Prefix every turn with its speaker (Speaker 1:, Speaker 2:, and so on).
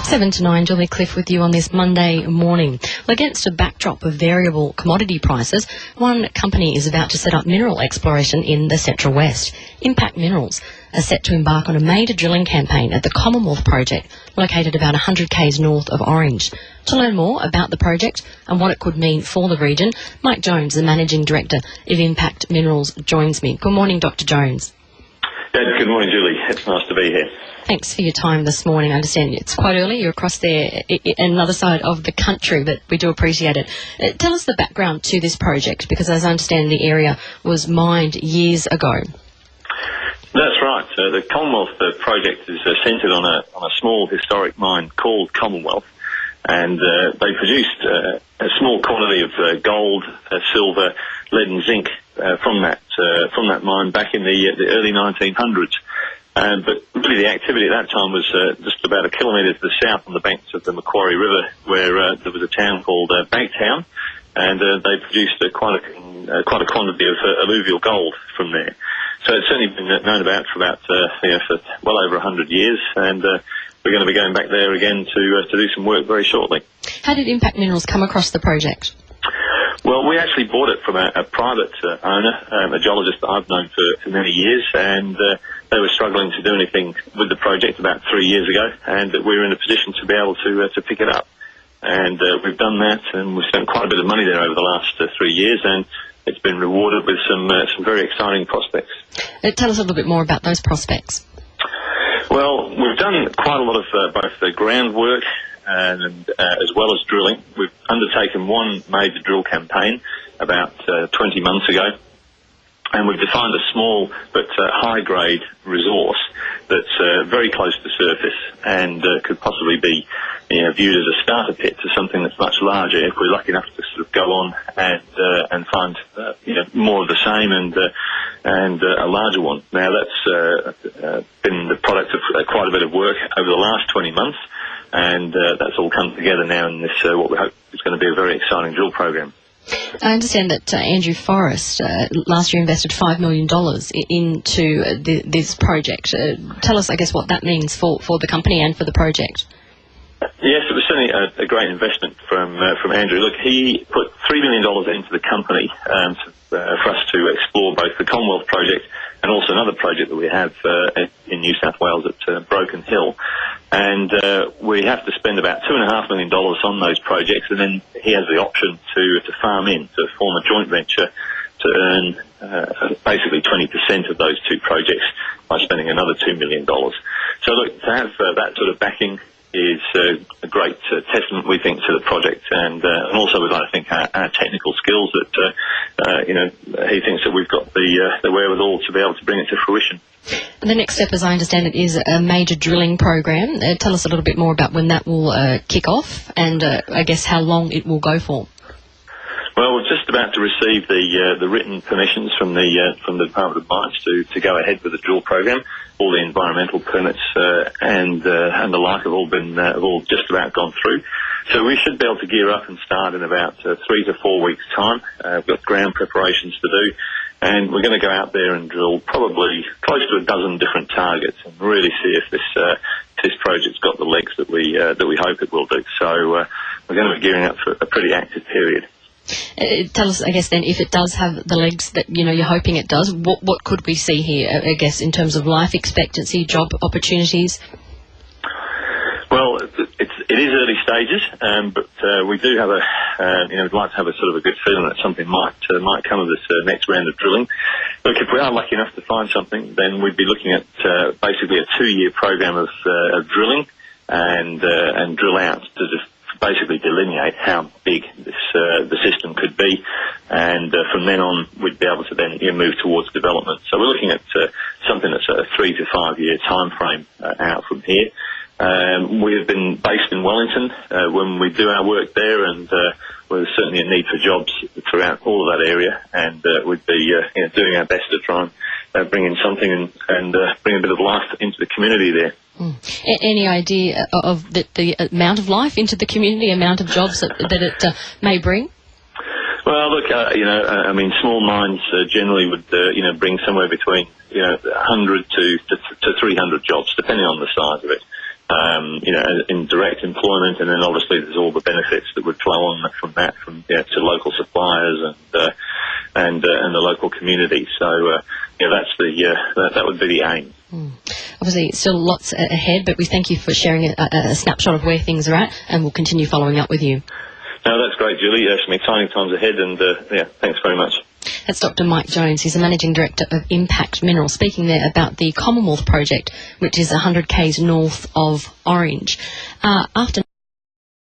Speaker 1: 7 to 9, Julie Clift with you on this Monday morning. Well, against a backdrop of variable commodity prices, one company is about to set up mineral exploration in the Central West. Impact Minerals are set to embark on a major drilling campaign at the Commonwealth project, located about 100 k's north of Orange. To learn more about the project and what it could mean for the region, Mike Jones, the Managing Director of Impact Minerals, joins me. Good morning, Dr. Jones.
Speaker 2: Good morning, Julie. It's nice to be here.
Speaker 1: Thanks for your time this morning. I understand it's quite early. You're across there, another side of the country, but we do appreciate it. Tell us the background to this project, because as I understand, the area was mined years ago.
Speaker 2: That's right. The Commonwealth project is centred on a small historic mine called Commonwealth, and they produced a small quantity of gold, silver, lead and zinc from that mine back in the early 1900s. But really the activity at that time was just about a kilometre to the south on the banks of the Macquarie River, where there was a town called Banktown, and they produced quite a quantity of alluvial gold from there. So it's certainly been known about for for well over 100 years, and we're going to be going back there again to do some work very shortly. How
Speaker 1: did Impact Minerals come across the project?
Speaker 2: Well, we actually bought it from a private owner, a geologist that I've known for many years, and they were struggling to do anything with the project about 3 years ago, and we were in a position to be able to pick it up. And we've done that, and we've spent quite a bit of money there over the last 3 years, and it's been rewarded with some very exciting prospects.
Speaker 1: Tell us a little bit more about those prospects.
Speaker 2: Well, we've done quite a lot of both the groundwork and as well as drilling. We've undertaken one major drill campaign about 20 months ago, and we've defined a small but high-grade resource that's very close to surface and could possibly be viewed as a starter pit to something that's much larger if we're lucky enough to sort of go on and find more of the same and a larger one. Now that's been the product of quite a bit of work over the last 20 months, and that's all come together now in this what we hope is going to be a very exciting drill program.
Speaker 1: I understand that Andrew Forrest last year invested $5 million into this project. Tell us, I guess, what that means for the company and for the project.
Speaker 2: Yes, it was certainly a great investment from Andrew. Look, he put $3 million into the company for us to explore both the Commonwealth project and also another project that we have in New South Wales at Broken Hill. And we have to spend about $2.5 million on those projects, and then he has the option to farm in, to form a joint venture to earn basically 20% of those two projects by spending another $2 million. So look, to have that sort of backing is a great testament, we think, to the project, and also we'd like to think our technical skills that he thinks that we've got the wherewithal to be able to bring it to fruition.
Speaker 1: The next step, as I understand it, is a major drilling program. Tell us a little bit more about when that will kick off, and I guess how long it will go for.
Speaker 2: Well, we're just about to receive the written permissions from the Department of Mines to go ahead with the drill program. All the environmental permits and the like have all just about gone through. So we should be able to gear up and start in about 3 to 4 weeks' time. We've got ground preparations to do, and we're going to go out there and drill probably close to a dozen different targets and really see if this project's got the legs that we hope it will do. So we're going to be gearing up for a pretty active period.
Speaker 1: Tell us, I guess, then, if it does have the legs that you're hoping it does, what could we see here, I guess, in terms of life expectancy, job opportunities?
Speaker 2: Well, it is early stages, but we do have we'd like to have a sort of a good feeling that something might come of this next round of drilling. Look, if we are lucky enough to find something, then we'd be looking at basically a 2-year program of drilling and drill out to just basically delineate how big the system could be, and from then on we'd be able to then move towards development. So we're looking at something that's a 3 to 5 year time frame out from here. We have been based in Wellington when we do our work there, and there's certainly a need for jobs throughout all of that area, and we'd be doing our best to try and bring in something and bring a bit of life into the community there.
Speaker 1: Any idea of the amount of life into the community, amount of jobs that it may bring?
Speaker 2: Well, look, I mean, small mines generally would, bring somewhere between, 100 to 300 jobs, depending on the size of it. in direct employment, and then obviously there's all the benefits that would flow on from that, to local suppliers and the local community. So that would be the aim.
Speaker 1: Obviously, still lots ahead, but we thank you for sharing a snapshot of where things are at, and we'll continue following up with you.
Speaker 2: No, that's great, Julie. Some exciting times ahead, and thanks very much.
Speaker 1: That's Dr. Mike Jones. He's the Managing Director of Impact Minerals, speaking there about the Commonwealth project, which is 100 k's north of Orange. After